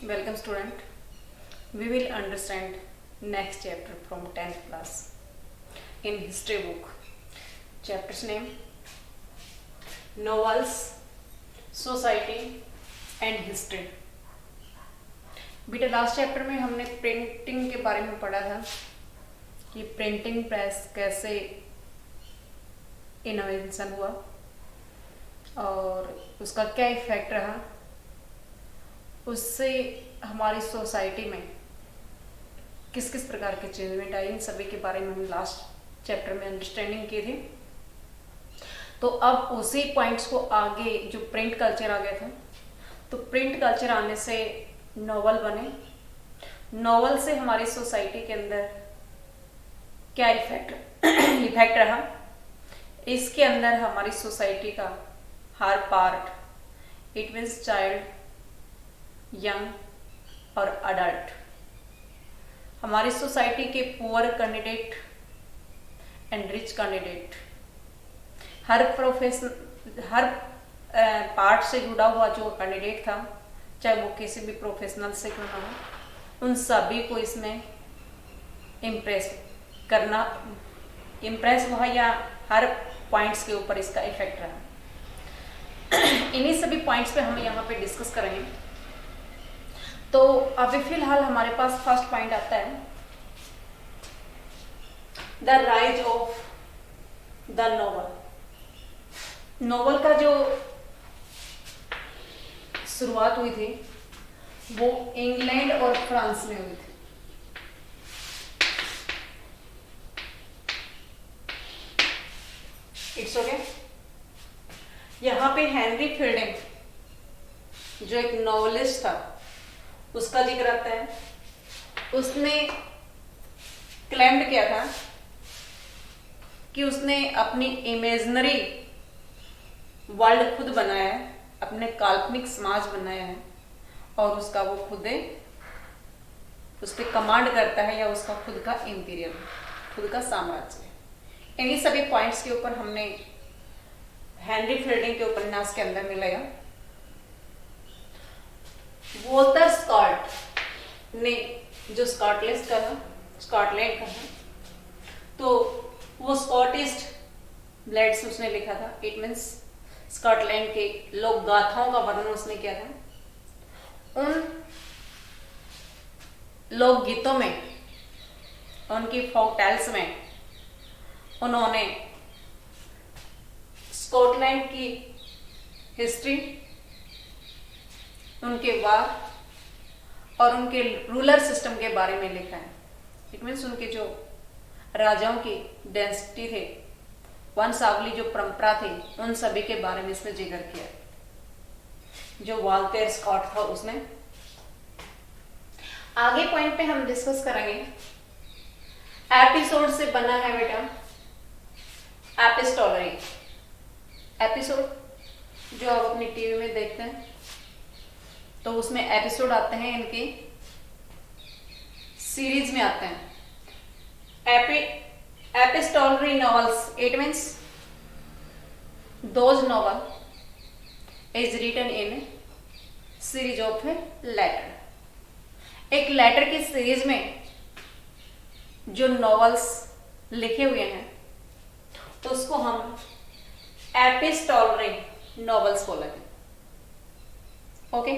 Welcome student. We will understand next chapter from 10th class in history book. Chapter's name Novels, Society and History. बेटा last chapter में हमने printing के बारे में पढ़ा था कि प्रिंटिंग प्रेस कैसे इनोवेशन हुआ और उसका क्या इफेक्ट रहा, उससे हमारी सोसाइटी में किस किस प्रकार के चेंजमेंट आई, इन सभी के बारे में हम लास्ट चैप्टर में अंडरस्टैंडिंग की थी। तो अब उसी पॉइंट्स को आगे जो प्रिंट कल्चर आ गया था, तो प्रिंट कल्चर आने से नॉवल बने, नॉवल से हमारी सोसाइटी के अंदर क्या इफेक्ट रहा, इसके अंदर हमारी सोसाइटी का हर part, it means child, young और अडल्ट, हमारी सोसाइटी के poor candidate and rich candidate, हर पार्ट से जुड़ा हुआ जो कैंडिडेट था, चाहे वो किसी भी प्रोफेशनल से क्यों ना हो, उन सभी को इसमें इम्प्रेस हुआ या हर पॉइंट्स के ऊपर इसका इफेक्ट रहा। इन्हीं सभी पॉइंट्स पे हम यहाँ पे डिस्कस करेंगे। तो अभी फिलहाल हमारे पास फर्स्ट पॉइंट आता है the rise of the novel. Novel का जो शुरुआत हुई थी वो इंग्लैंड और फ्रांस में हुई थी। It's okay. यहाँ पे हेनरी फील्डिंग जो एक नॉवेलिस्ट था उसका जिक्र आता है। उसने क्लेम्ड किया था कि उसने अपनी इमेजिनरी वर्ल्ड खुद बनाया है, अपने काल्पनिक समाज बनाया है और उसका वो खुद उस पर कमांड करता है या उसका खुद का इंपीरियल, खुद का साम्राज्य है। इन्हीं सभी पॉइंट्स के ऊपर हमने हेनरी फील्डिंग के उपन्यास के अंदर मिलेगा। वोल्टर स्कॉट ने जो स्कॉटलैंड का है, तो वो स्कॉटिश ब्लड से उसने लिखा था। इट मीन्स स्कॉटलैंड के लोक गाथाओं का वर्णन उसने किया था। उन लोक गीतों में, उनकी फोक टेल्स में उन्होंने स्कॉटलैंड की हिस्ट्री, उनके वार और उनके रूलर सिस्टम के बारे में लिखा है। इट मीन्स उनके जो राजाओं की डेंसिटी थे, वंशावली जो परंपरा थी, उन सभी के बारे में इसमें जिक्र किया जो वॉल्टर स्कॉट था उसने। आगे पॉइंट पे हम डिस्कस करेंगे एपिसोड से बना है बेटा एपिस्टोलरी। एपिसोड जो आप अपनी टीवी में देखते हैं, तो उसमें एपिसोड आते हैं, इनकी सीरीज में आते हैं। Epistolary novels, it means those novel is written in series of letter. एक लेटर की सीरीज में जो नॉवेल्स लिखे हुए हैं तो उसको हम एपिस्टोलरी नॉवेल्स बोलेंगे। ओके।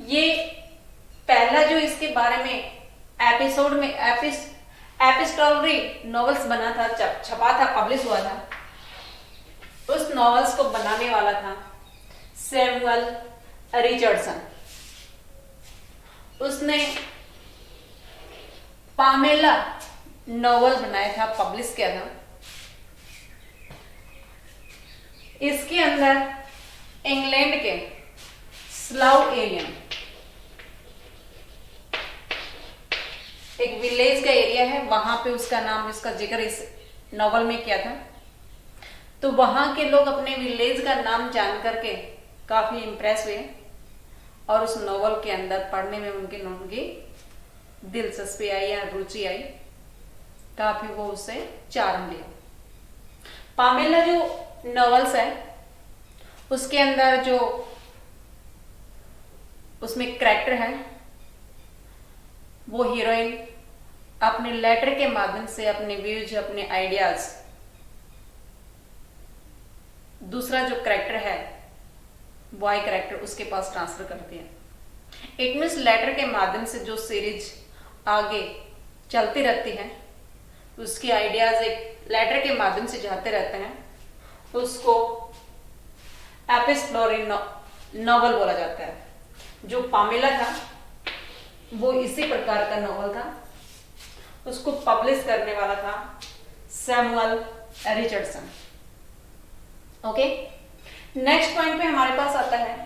ये पहला जो इसके बारे में एपिसोड में एपिस्टोलरी नॉवेल्स बना था, छपा था, पब्लिश हुआ था, उस नॉवेल्स को बनाने वाला था सैमुअल रिचर्डसन। उसने पामेला नॉवेल बनाया था, पब्लिश किया था। इसके अंदर इंग्लैंड के स्लाव एरियन, एक विलेज का एरिया है, वहां पे उसका नाम, इसका जिक्र इस नॉवल में किया था। तो वहां के लोग अपने विलेज का नाम जान करके काफी इंप्रेस हुए और उस नॉवल के अंदर पढ़ने में उनकी दिलचस्पी आई या रुचि आई, काफी वो उससे चार्म लिया। पामेला जो नॉवेल्स है उसके अंदर जो उसमें कैरेक्टर है, वो हीरोइन अपने लेटर के माध्यम से अपने व्यूज, अपने आइडियाज दूसरा जो कैरेक्टर है, बॉय कैरेक्टर, उसके पास ट्रांसफर करती है। इट मीन्स लेटर के माध्यम से जो सीरीज आगे चलती रहती है, उसकी आइडियाज एक लेटर के माध्यम से जाते रहते हैं, उसको एपिस्टोलरी नॉवल बोला जाता है। जो पामेला था वो इसी प्रकार का नॉवल था, उसको पब्लिश करने वाला था Samuel Richardson. Okay, next point पे हमारे पास आता है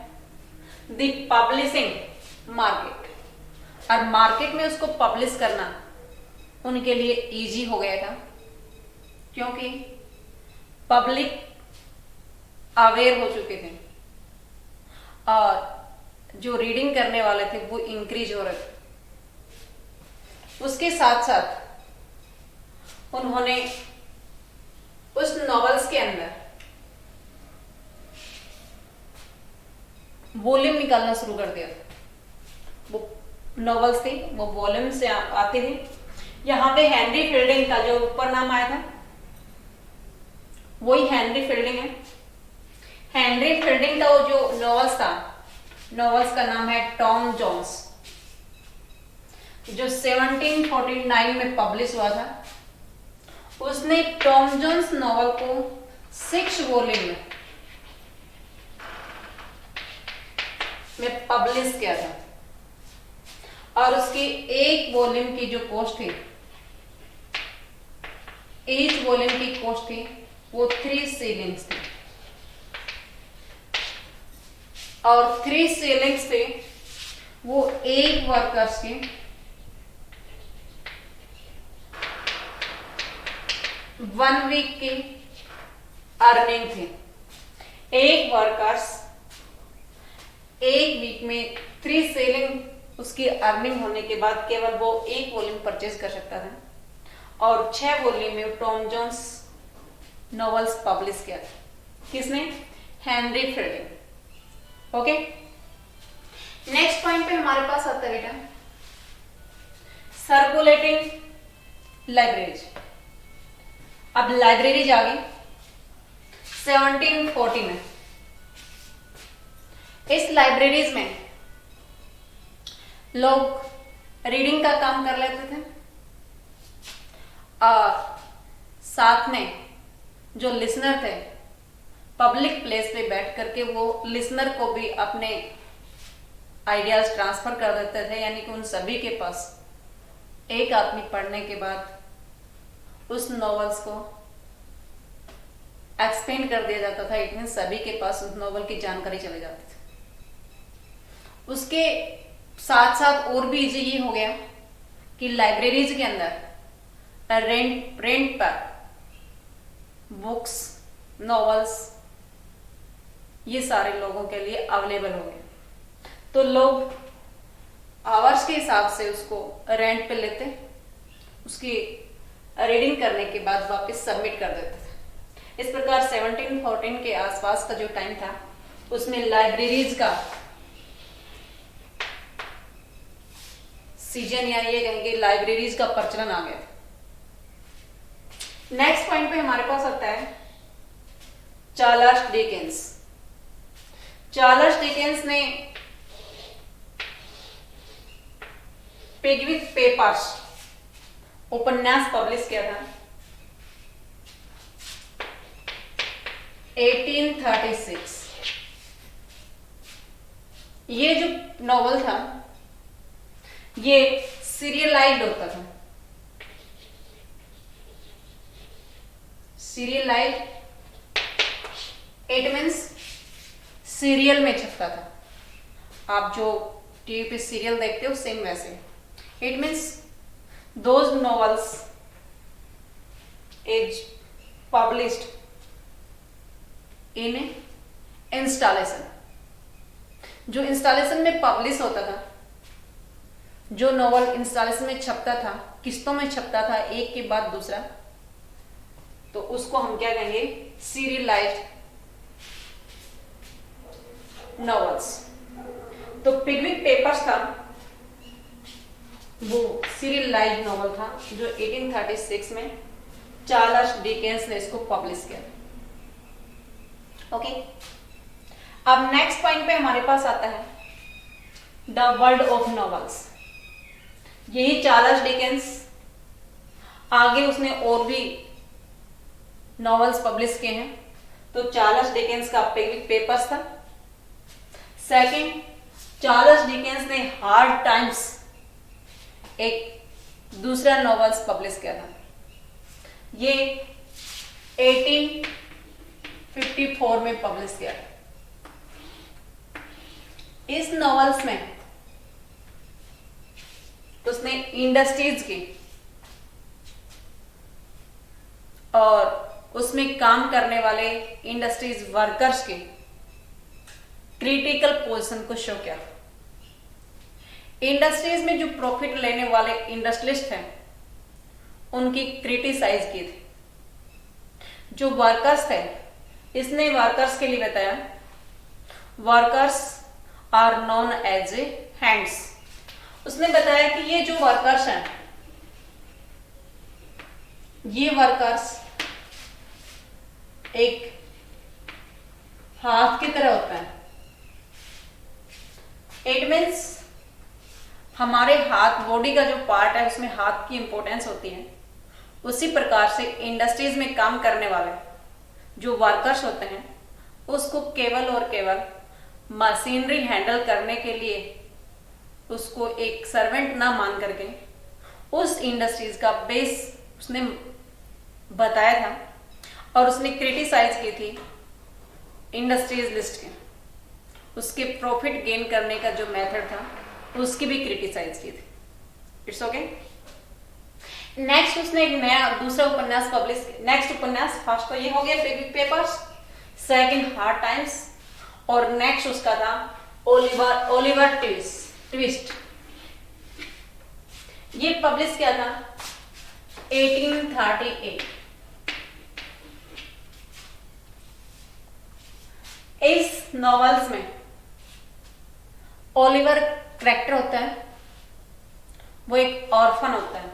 द पब्लिशिंग मार्केट। और मार्केट में उसको पब्लिश करना उनके लिए इजी हो गया था, क्योंकि पब्लिक अवेयर हो चुके थे और जो रीडिंग करने वाले थे वो इंक्रीज हो रहे थे। उसके साथ साथ उन्होंने उस नॉवेल्स के अंदर वॉल्यूम निकालना शुरू कर दिया था। वो नॉवेल्स थी, वो वॉल्यूम से आती थी। यहां पे हेनरी फील्डिंग का जो ऊपर नाम आया था वही हेनरी फील्डिंग है। हेनरी फील्डिंग का वो जो नॉवेल्स था, नॉवेल्स का नाम है टॉम जोन्स, जो 1749 में पब्लिश हुआ था। उसने टॉम जोन्स नॉवल को 6 वॉल्यूम में पब्लिश किया था और उसकी एक वॉल्यूम की जो कॉस्ट थी, ईच वॉल्यूम की कॉस्ट थी वो 3 शिलिंग्स थी। और 3 शिलिंग्स थे वो एक वर्कर्स की 1 वीक की अर्निंग थी। एक वर्कर्स एक वीक में 3 शिलिंग उसकी अर्निंग होने के बाद केवल वो एक वॉल्यूम परचेज कर सकता था और 6 वॉल्यूम में टॉम जोन्स नॉवेल्स पब्लिश किया था। किसने? Henry fielding. Okay, next point पे हमारे पास आता है बेटा सर्कुलेटिंग लाइब्रेरीज। अब लाइब्रेरीज आ गई 1740 में। इस लाइब्रेरीज में लोग रीडिंग का काम कर लेते थे और साथ में जो लिसनर थे पब्लिक प्लेस पे बैठ करके वो लिसनर को भी अपने आइडियाज ट्रांसफर कर देते थे। यानी कि उन सभी के पास एक आदमी पढ़ने के बाद उस नॉवेल्स को एक्सप्लेन कर दिया जाता था। इट मीन सभी के पास उस नॉवेल की जानकारी चली जाती थी। उसके साथ साथ और भी इजी ये हो गया कि लाइब्रेरीज के अंदर रेंट पर बुक्स, नॉवेल्स ये सारे लोगों के लिए अवेलेबल हो गए। तो लोग आवर्स के हिसाब से उसको रेंट पे लेते, उसकी रीडिंग करने के बाद वापस सबमिट कर देते थे। इस प्रकार 1714 के आसपास का जो टाइम था उसमें लाइब्रेरीज का सीजन या ये कहेंगे लाइब्रेरीज का प्रचलन आ गया। नेक्स्ट पॉइंट पे हमारे पास आता है चार्ल्स डिकेंस। चार्ल्स डिकेंस ने पिकविक पेपर्स उपन्यास पब्लिश किया था 1836। ये जो नॉवल था ये सीरियलाइज्ड होता था। सीरियलाइज्ड इट मीन्स सीरियल में छपता था। आप जो टीवी पे सीरियल देखते हो सेम वैसे। It means those novels is published in installation. जो इंस्टॉलेशन में पब्लिश होता था, जो नॉवल इंस्टॉलेशन में छपता था, किस्तों में छपता था एक के बाद दूसरा, तो उसको हम क्या कहेंगे? Serialised novels. तो पिकविक पेपर्स था वो सीरियलाइज्ड नॉवल था जो 1836 में चार्ल्स डिकेंस ने इसको पब्लिश किया। ओके, अब नेक्स्ट पॉइंट पे हमारे पास आता है द वर्ल्ड ऑफ नॉवेल्स। यही चार्ल्स डिकेंस, आगे उसने और भी नॉवेल्स पब्लिश किए हैं। तो चार्ल्स डिकेंस का पिकविक पेपर्स था। सेकंड, चार्ल्स डिकेंस ने हार्ड टाइम्स एक दूसरा नॉवेल्स पब्लिश किया था। ये 1854 में पब्लिश किया था। इस नॉवेल्स में उसने इंडस्ट्रीज की और उसमें काम करने वाले इंडस्ट्रीज वर्कर्स के क्रिटिकल पोजीशन को शो किया। इंडस्ट्रीज में जो प्रॉफिट लेने वाले इंडस्ट्रियलिस्ट हैं उनकी क्रिटिसाइज की थी। जो वर्कर्स थे, इसने वर्कर्स के लिए बताया workers are known as a hands. उसने बताया कि ये जो वर्कर्स हैं, ये वर्कर्स एक हाथ की तरह होता है। इट मीन्स हमारे हाथ, बॉडी का जो पार्ट है उसमें हाथ की इंपॉर्टेंस होती है। उसी प्रकार से इंडस्ट्रीज में काम करने वाले जो वर्कर्स होते हैं उसको केवल और केवल मशीनरी हैंडल करने के लिए उसको एक सर्वेंट ना मान करके उस इंडस्ट्रीज का बेस उसने बताया था और उसने क्रिटिसाइज की थी इंडस्ट्रीज लिस्ट के। उसके प्रॉफिट गेन करने का जो मेथड था उसकी भी क्रिटिसाइज की थी। It's okay. नेक्स्ट उसने एक नया दूसरा उपन्यास पब्लिश। नेक्स्ट उपन्यास, फर्स्ट तो ये हो गया पिकविक पेपर्स, सेकंड हार्ड टाइम्स, और नेक्स्ट उसका था ओलिवर ट्विस्ट। ये पब्लिश किया था 1838। इस नॉवेल्स में ओलिवर कैरेक्टर होता है, वो एक ऑर्फन होता है।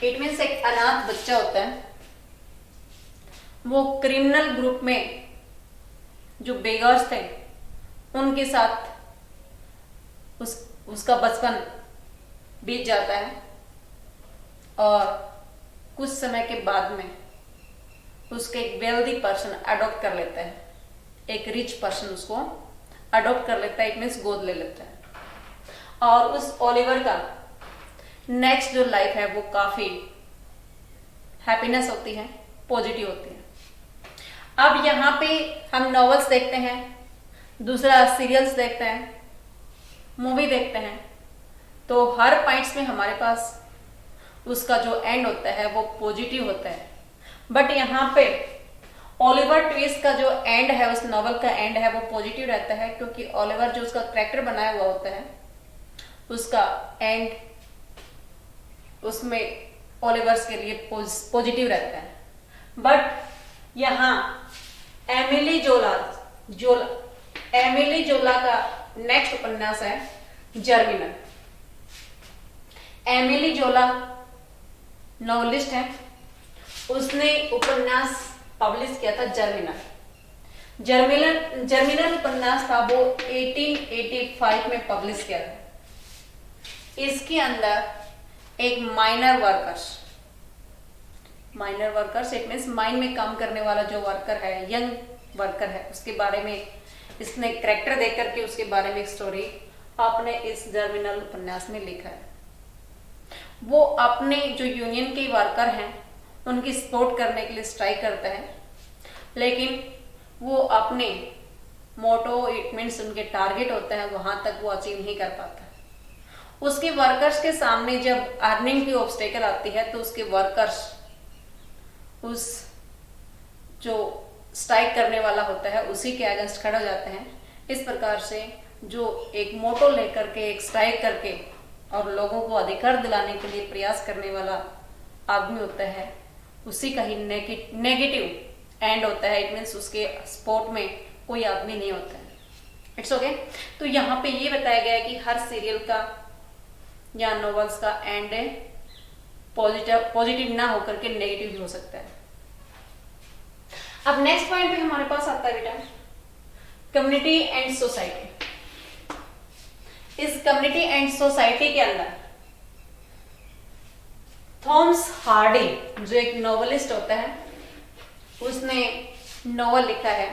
इट मीन्स एक अनाथ बच्चा होता है। वो क्रिमिनल ग्रुप में जो बेगर्स थे उनके साथ उसका बचपन बीत जाता है और कुछ समय के बाद में उसके एक वेल्दी पर्सन अडॉप्ट कर लेता है। एक रिच पर्सन उसको अडॉप्ट कर लेता है, इट मीन्स गोद ले लेता है। और उस ओलिवर का नेक्स्ट जो लाइफ है वो काफी हैप्पीनेस होती है, पॉजिटिव होती है। अब यहाँ पे हम नॉवेल्स देखते हैं, दूसरा सीरियल्स देखते हैं, मूवी देखते हैं, तो हर पॉइंट्स में हमारे पास उसका जो एंड होता है वो पॉजिटिव होता है। बट यहाँ पे ओलिवर ट्विस्ट का जो एंड है, उस नॉवल का एंड है, वो पॉजिटिव रहता है क्योंकि ओलिवर जो उसका कैरेक्टर बनाया हुआ होता है उसका एंड उसमें ओलिवर्स के लिए पॉजिटिव रहता है। बट यहाँ एमिली जोला का नेक्स्ट उपन्यास है जर्मिनल। एमिली जोला नॉवेलिस्ट है, उसने उपन्यास पब्लिश किया था जर्मिनल वर्तमान था वो 1885 में पब्लिश किया था। इसके अंदर एक minor workers it means mine में काम करने वाला जो वर्कर है, यंग वर्कर है, उसके बारे में इसने कैरेक्टर देख करके उसके बारे में एक स्टोरी आपने इस जर्मिनल उपन्यास में लिखा है। वो अपने जो यूनियन के वर्कर हैं उनकी सपोर्ट करने के लिए स्ट्राइक करता है, लेकिन वो अपने मोटो इट मीन्स उनके टारगेट होता है वहां तक वो अचीव नहीं कर पाता। उसके वर्कर्स के सामने जब अर्निंग की ऑब्स्टेकल आती है तो उसके वर्कर्स उस जो स्ट्राइक करने वाला होता है उसी के अगेंस्ट खड़े हो जाते हैं। इस प्रकार से जो एक मोटो लेकर के एक स्ट्राइक करके और लोगों को अधिकार दिलाने के लिए प्रयास करने वाला आदमी होता है, उसी का ही नेगेटिव एंड होता है, इट मीन्स उसके स्पॉट में कोई आदमी नहीं होता है। It's okay. तो यहाँ पे ये बताया गया है कि हर सीरियल का या नॉवेल्स का एंड पॉजिटिव ना होकर के नेगेटिव भी हो सकता है। अब नेक्स्ट पॉइंट पे हमारे पास आता है बेटा कम्युनिटी एंड सोसाइटी। इस कम्युनिटी एंड सोसाइटी के अंदर थॉमस हार्डी जो एक नॉवेलिस्ट होता है, उसने नॉवल लिखा है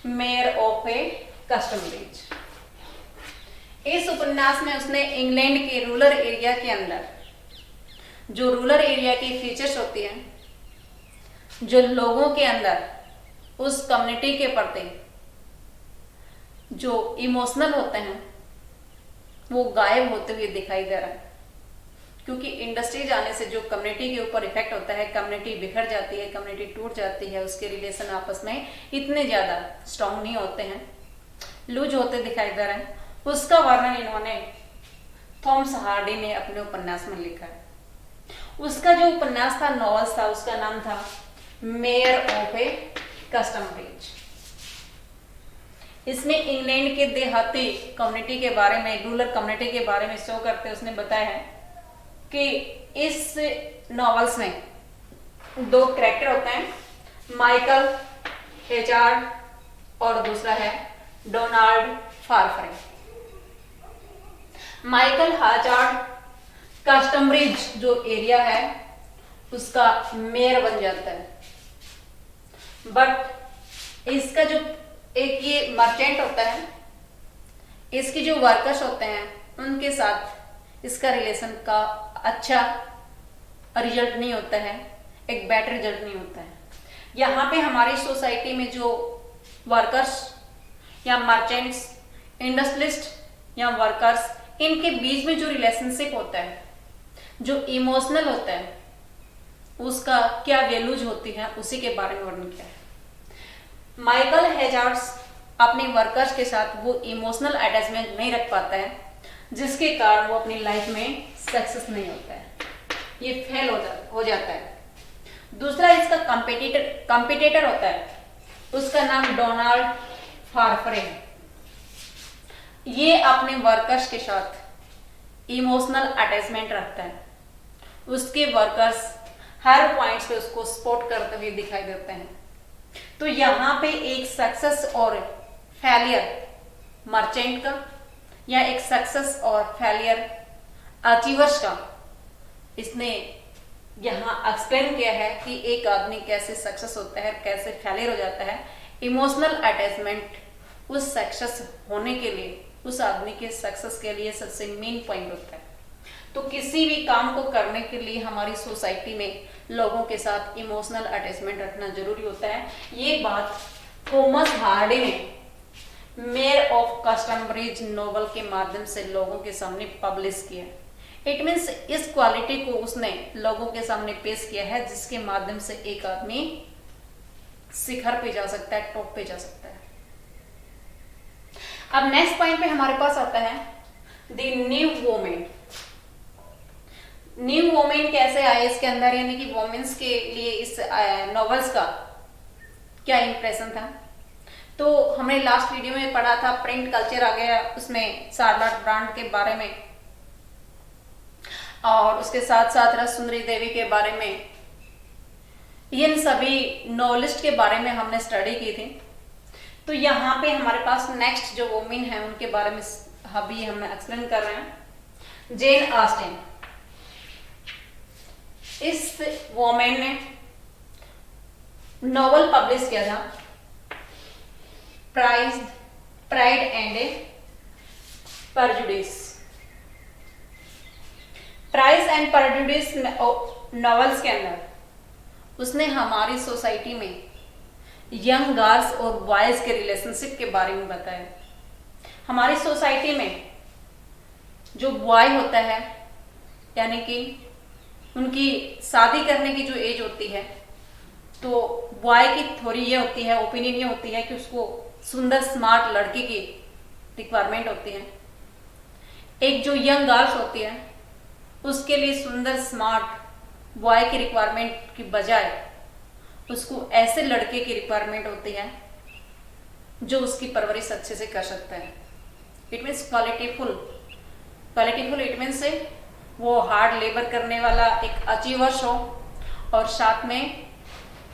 मेयर ऑफ ए कस्टमब्रिज। इस उपन्यास में उसने इंग्लैंड के रूरल एरिया के अंदर जो रूरल एरिया की फीचर्स होती हैं, जो लोगों के अंदर उस कम्युनिटी के प्रति जो इमोशनल होते हैं वो गायब होते हुए दिखाई दे रहा है। क्योंकि इंडस्ट्री जाने से जो कम्युनिटी के ऊपर इफेक्ट होता है, कम्युनिटी बिखर जाती है, कम्युनिटी टूट जाती है, उसके रिलेशन आपस में इतने ज्यादा स्ट्रांग नहीं होते हैं, लूज होते दिखाई दे रहे हैं। उसका वर्णन इन्होंने थॉमस हार्डी ने अपने उपन्यास में लिखा है। उसका जो उपन्यास था, नॉवेल्स था, उसका नाम था मेयर ऑफ ए कस्टमब्रिज। इसमें इंग्लैंड के देहाती कम्युनिटी के बारे में, रूरल कम्युनिटी के बारे में शो करते उसने बताया है कि इस नॉवेल्स में दो कैरेक्टर होते हैं, माइकल हेजार्ड और दूसरा है डोनाल्ड फारफ्रे। माइकल हेजार्ड कस्टमब्रिज जो एरिया है उसका मेयर बन जाता है, बट इसका जो एक ये मर्चेंट होता है, इसकी जो वर्कर्स होते हैं उनके साथ इसका रिलेशन का अच्छा रिजल्ट नहीं होता है, एक बेटर रिजल्ट नहीं होता है। यहाँ पे हमारी सोसाइटी में जो वर्कर्स या मर्चेंट्स, इंडस्ट्रियलिस्ट या वर्कर्स, इनके बीच में जो रिलेशनशिप होता है, जो इमोशनल होता है, उसका क्या वैल्यूज होती है, उसी के बारे में वर्णन किया है। माइकल हेजार्ड्स अपने वर्कर्स के साथ वो इमोशनल अटैचमेंट नहीं रख पाता है, जिसके कारण वो अपनी लाइफ में सक्सेस नहीं होता है, ये फेल हो जाता है। दूसरा इसका कंपटीटर होता है, उसका नाम डोनाल्ड फारफ्रे है। ये अपने वर्कर्स के साथ इमोशनल अटैचमेंट रखता है, उसके वर्कर्स हर पॉइंट्स पे उसको सपोर्ट करते हुए दिखाई देते हैं। तो यहाँ पे एक सक्सेस और फेलियर मर्चेंट का या एक सक्सेस और फेलियर अचीवर्स का इसने यहाँ एक्सप्लेन किया है कि एक आदमी कैसे सक्सेस होता है, कैसे फेलियर हो जाता है। इमोशनल अटैचमेंट उस सक्सेस होने के लिए, उस आदमी के सक्सेस के लिए सबसे मेन पॉइंट होता है। तो किसी भी काम को करने के लिए हमारी सोसाइटी में लोगों के साथ इमोशनल अटैचमेंट रखना जरूरी होता है। ये बात थॉमस हार्डी ने मेयर ऑफ कस्टमब्रिज नोवेल के माध्यम से लोगों के सामने पब्लिश किया। इट मीन्स इस क्वालिटी को उसने लोगों के सामने पेश किया है, जिसके माध्यम से एक आदमी शिखर पे जा सकता है, टॉप पे जा सकता है। अब नेक्स्ट पॉइंट पे हमारे पास आता है the new women. New women कैसे आए इसके अंदर, यानी कि वुमेन्स के लिए इस नॉवेल्स का क्या इंप्रेशन था। तो हमने लास्ट वीडियो में पढ़ा था प्रिंट कल्चर आ गया, उसमें शार्लट ब्रांड के बारे में और उसके साथ साथ रस सुंदरी देवी के बारे में, इन सभी नॉवेलिस्ट के बारे में हमने स्टडी की थी। तो यहाँ पे हमारे पास नेक्स्ट जो वुमेन है उनके बारे में अभी हम एक्सप्लेन कर रहे हैं। जेन ऑस्टिन, इस वुमेन ने नॉवल पब्लिश किया था pride and prejudice. Pride and prejudice novels के अंदर उसने हमारी सोसाइटी में यंग गर्ल्स और बॉयज के रिलेशनशिप के बारे में बताया। हमारी सोसाइटी में जो बॉय होता है, यानी कि उनकी शादी करने की जो एज होती है, तो बॉय की थोड़ी ये होती है, ओपिनियन ये होती है कि उसको सुंदर स्मार्ट लड़की की रिक्वायरमेंट होती है। एक जो यंग गर्ल्स होती है उसके लिए सुंदर स्मार्ट बॉय की रिक्वायरमेंट की बजाय उसको ऐसे लड़के की रिक्वायरमेंट होती है जो उसकी परवरिश अच्छे से कर सकता है। It means qualityful. Qualityful it means से वो हार्ड लेबर करने वाला एक अचीवर्स हो और साथ में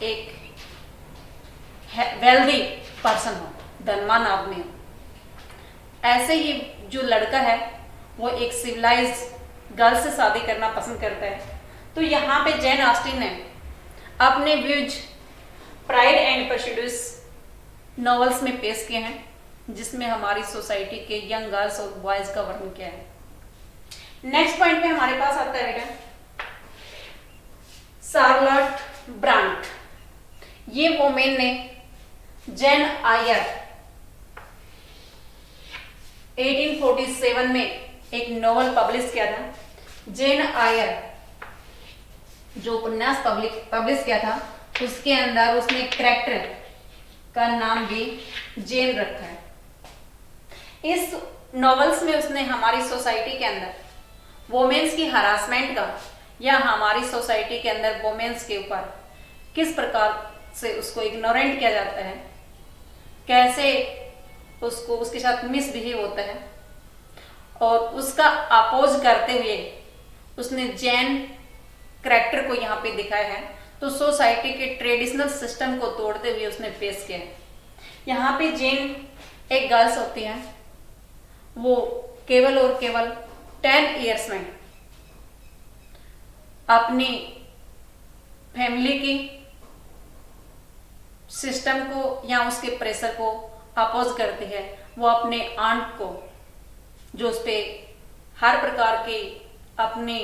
एक वेल्दी पर्सन हो, धनवान आदमी हो। ऐसे ही जो लड़का है वो एक सिविलाइज गर्ल से शादी करना पसंद करता है। तो यहाँ पे जेन ऑस्टिन ने अपने views pride and prejudice novels में पेश किए हैं, जिसमें हमारी सोसाइटी के यंग गर्ल्स और बॉयज का वर्णन किया है। नेक्स्ट पॉइंट पे हमारे पास आता है बेटा शार्लोट ब्रांट। ये वोमेन ने जेन आयर 1847 में एक नॉवल पब्लिश किया था। जेन आयर जो उपन्यास पब्लिश किया था उसके अंदर उसने कैरेक्टर का नाम भी जेन रखा है। इस नॉवेल्स में उसने हमारी सोसाइटी के अंदर वोमेन्स की हरासमेंट का या हमारी सोसाइटी के अंदर वोमेन्स के ऊपर किस प्रकार से उसको इग्नोरेंट किया जाता है, कैसे उसको उसके साथ मिसबिहेव होता है, और उसका अपोज करते हुए उसने जैन कैरेक्टर को यहाँ पे दिखाया है। तो सोसाइटी के ट्रेडिशनल सिस्टम को तोड़ते हुए उसने पेश किया है। यहाँ पे जेन एक गर्ल्स होती है, वो केवल और केवल 10 इयर्स में अपनी फैमिली की सिस्टम को या उसके प्रेशर को अपोज करती है। वो अपने आंट को जो उस पे हर प्रकार की अपनी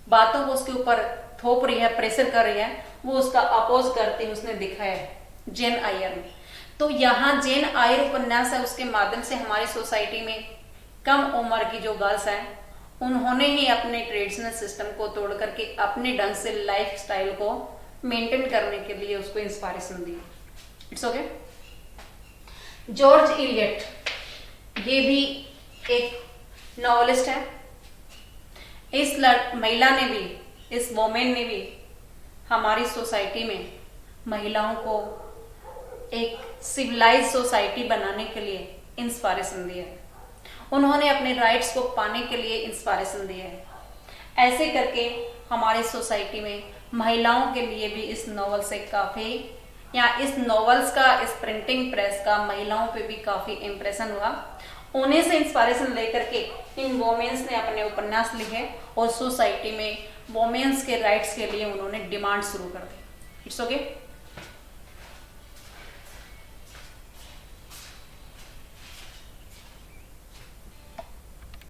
बातों को उसके ऊपर थोप रही है, प्रेशर कर रही है, वो उसका अपोज करते उसने दिखाया है जेन आयर में। तो यहाँ जेन आयर उपन्यास है, उसके माध्यम से हमारी सोसाइटी में कम उम्र की जो गर्ल्स हैं उन्होंने ही अपने ट्रेडिशनल सिस्टम को तोड़ करके अपने ढंग से लाइफ स्टाइल को मेंटेन करने के लिए उसको inspiration the. It's okay. George Eliot ये भी एक नॉवेलिस्ट है। इस महिला ने भी, इस वोमेन ने भी हमारी सोसाइटी में महिलाओं को एक सिविलाइज सोसाइटी बनाने के लिए इंस्पायरेशन दी है। उन्होंने अपने राइट्स को पाने के लिए इंस्पायरेशन दी है। ऐसे करके हमारी सोसाइटी में महिलाओं के लिए भी इस नॉवल से काफ़ी, या इस नॉवेल्स का, इस प्रिंटिंग प्रेस का महिलाओं पे भी काफ़ी इम्प्रेशन हुआ। उन्हीं से इंस्पायरेशन लेकर के इन वोमेन्स ने अपने उपन्यास लिखे और सोसाइटी में वोमेन्स के राइट्स के लिए उन्होंने डिमांड शुरू कर दी। It's okay.